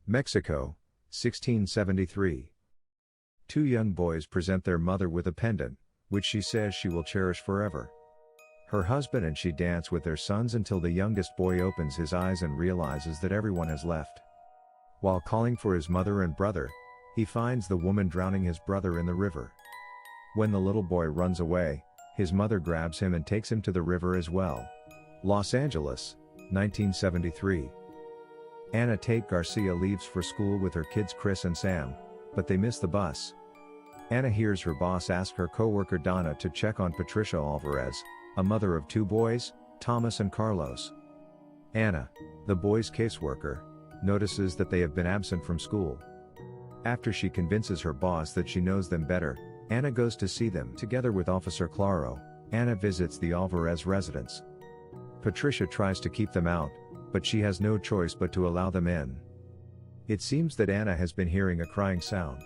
Mexico, 1673. Two young boys present their mother with a pendant, which she says she will cherish forever. Her husband and she dance with their sons until the youngest boy opens his eyes and realizes that everyone has left. While calling for his mother and brother, he finds the woman drowning his brother in the river. When the little boy runs away, his mother grabs him and takes him to the river as well. Los Angeles, 1973. Ana Tate Garcia leaves for school with her kids Chris and Sam, but they miss the bus. Ana hears her boss ask her co-worker Donna to check on Patricia Alvarez, a mother of two boys, Thomas and Carlos. Ana, the boys' caseworker, notices that they have been absent from school. After she convinces her boss that she knows them better, Ana goes to see them. Together with Officer Claro, Ana visits the Alvarez residence. Patricia tries to keep them out, but she has no choice but to allow them in. It seems that Ana has been hearing a crying sound.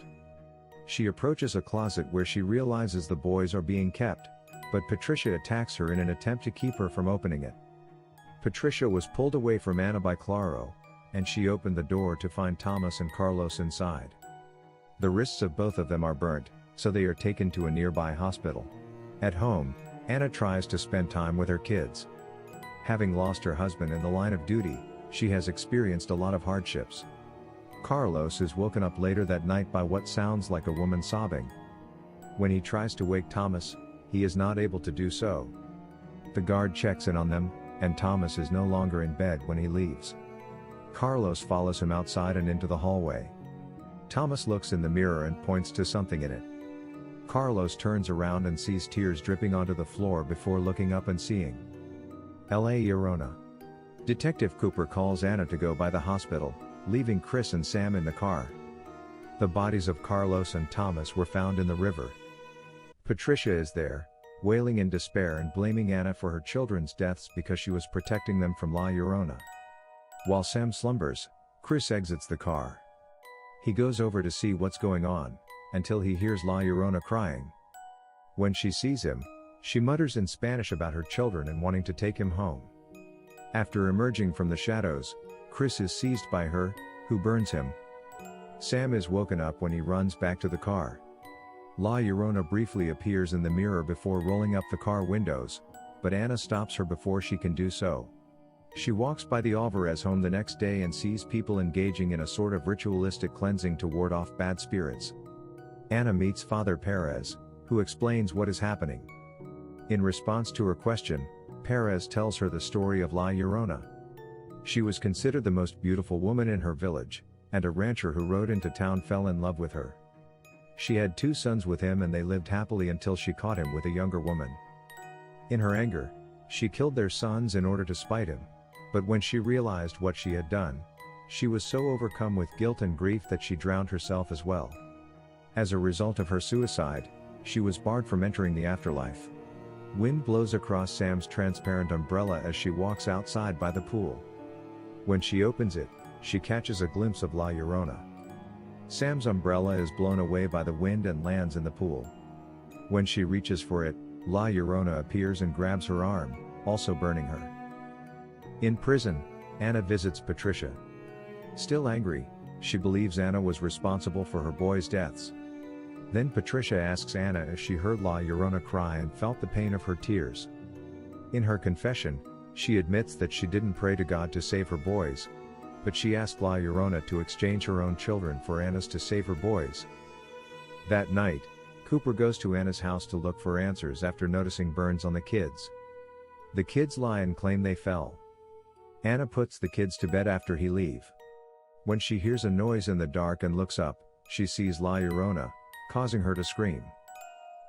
She approaches a closet where she realizes the boys are being kept, but Patricia attacks her in an attempt to keep her from opening it. Patricia was pulled away from Ana by Claro, and she opened the door to find Thomas and Carlos inside. The wrists of both of them are burnt, so they are taken to a nearby hospital. At home, Ana tries to spend time with her kids. Having lost her husband in the line of duty, she has experienced a lot of hardships. Carlos is woken up later that night by what sounds like a woman sobbing. When he tries to wake Thomas, he is not able to do so. The guard checks in on them, and Thomas is no longer in bed when he leaves. Carlos follows him outside and into the hallway. Thomas looks in the mirror and points to something in it. Carlos turns around and sees tears dripping onto the floor before looking up and seeing La Llorona. Detective Cooper calls Ana to go by the hospital, leaving Chris and Sam in the car. The bodies of Carlos and Thomas were found in the river. Patricia is there, wailing in despair and blaming Ana for her children's deaths because she was protecting them from La Llorona. While Sam slumbers, Chris exits the car. He goes over to see what's going on, until he hears La Llorona crying. When she sees him, she mutters in Spanish about her children and wanting to take him home. After emerging from the shadows, Chris is seized by her, who burns him. Sam is woken up when he runs back to the car. La Llorona briefly appears in the mirror before rolling up the car windows, but Ana stops her before she can do so. She walks by the Alvarez home the next day and sees people engaging in a sort of ritualistic cleansing to ward off bad spirits. Ana meets Father Perez, who explains what is happening. In response to her question, Perez tells her the story of La Llorona. She was considered the most beautiful woman in her village, and a rancher who rode into town fell in love with her. She had 2 sons with him and they lived happily until she caught him with a younger woman. In her anger, she killed their sons in order to spite him, but when she realized what she had done, she was so overcome with guilt and grief that she drowned herself as well. As a result of her suicide, she was barred from entering the afterlife. Wind blows across Sam's transparent umbrella as she walks outside by the pool. When she opens it, she catches a glimpse of La Llorona. Sam's umbrella is blown away by the wind and lands in the pool. When she reaches for it, La Llorona appears and grabs her arm, also burning her. In prison, Ana visits Patricia. Still angry, she believes Ana was responsible for her boys' deaths. Then Patricia asks Ana if she heard La Llorona cry and felt the pain of her tears. In her confession, she admits that she didn't pray to God to save her boys, but she asked La Llorona to exchange her own children for Ana's to save her boys. That night, Cooper goes to Ana's house to look for answers after noticing burns on the kids. The kids lie and claim they fell. Ana puts the kids to bed after he leaves. When she hears a noise in the dark and looks up, she sees La Llorona, causing her to scream.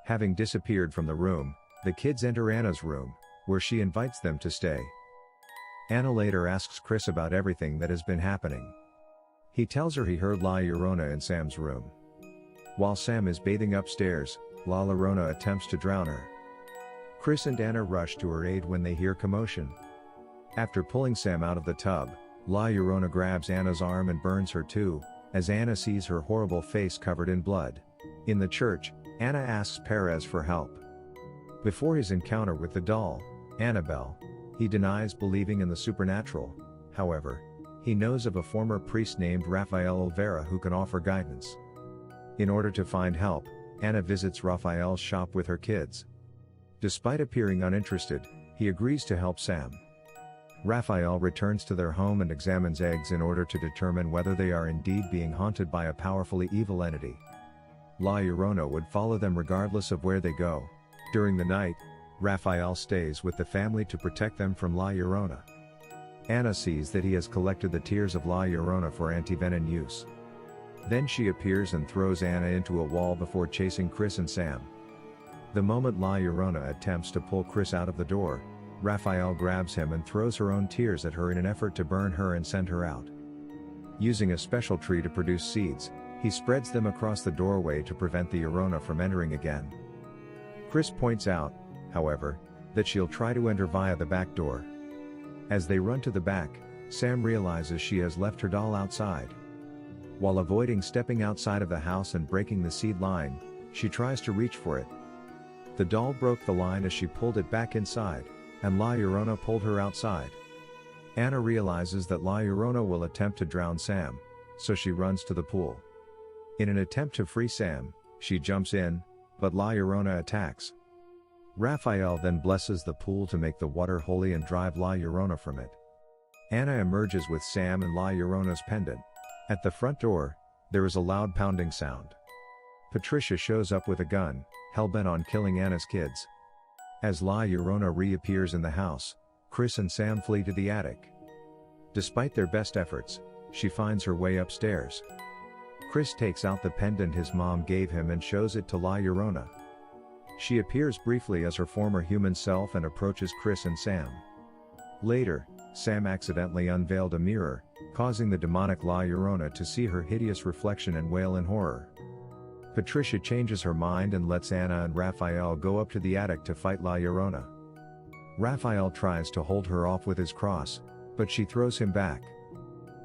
Having disappeared from the room, the kids enter Ana's room, where she invites them to stay. Ana later asks Chris about everything that has been happening. He tells her he heard La Llorona in Sam's room. While Sam is bathing upstairs, La Llorona attempts to drown her. Chris and Ana rush to her aid when they hear commotion. After pulling Sam out of the tub, La Llorona grabs Ana's arm and burns her too, as Ana sees her horrible face covered in blood. In the church, Ana asks Perez for help. Before his encounter with the doll, Annabelle, he denies believing in the supernatural. However, He knows of a former priest named Rafael Olvera who can offer guidance. In order to find help, Anna visits Rafael's shop with her kids. Despite appearing uninterested, he agrees to help Sam. Rafael returns to their home and examines eggs in order to determine whether they are indeed being haunted by a powerfully evil entity. La Llorona would follow them regardless of where they go. During the night, Rafael stays with the family to protect them from La Llorona. Anna sees that he has collected the tears of La Llorona for antivenom use. Then she appears and throws Anna into a wall before chasing Chris and Sam. The moment La Llorona attempts to pull Chris out of the door, Rafael grabs him and throws her own tears at her in an effort to burn her and send her out. Using a special tree to produce seeds, he spreads them across the doorway to prevent the Llorona from entering again. Chris points out, however, that she'll try to enter via the back door. As they run to the back, Sam realizes she has left her doll outside. While avoiding stepping outside of the house and breaking the seed line, she tries to reach for it. The doll broke the line as she pulled it back inside, and La Llorona pulled her outside. Anna realizes that La Llorona will attempt to drown Sam, so she runs to the pool. In an attempt to free Sam, she jumps in, but La Llorona attacks. Rafael then blesses the pool to make the water holy and drive La Llorona from it. Anna emerges with Sam and La Llorona's pendant. At the front door, there is a loud pounding sound. Patricia shows up with a gun, hell-bent on killing Anna's kids. As La Llorona reappears in the house, Chris and Sam flee to the attic. Despite their best efforts, she finds her way upstairs. Chris takes out the pendant his mom gave him and shows it to La Llorona. She appears briefly as her former human self and approaches Chris and Sam. Later, Sam accidentally unveiled a mirror, causing the demonic La Llorona to see her hideous reflection and wail in horror. Patricia changes her mind and lets Anna and Rafael go up to the attic to fight La Llorona. Rafael tries to hold her off with his cross, but she throws him back.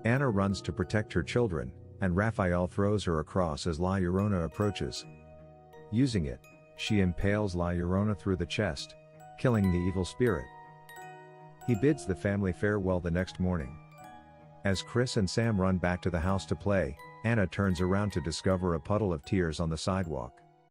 Anna runs to protect her children, and Rafael throws her across as La Llorona approaches. Using it, she impales La Llorona through the chest, killing the evil spirit. He bids the family farewell the next morning. As Chris and Sam run back to the house to play, Anna turns around to discover a puddle of tears on the sidewalk.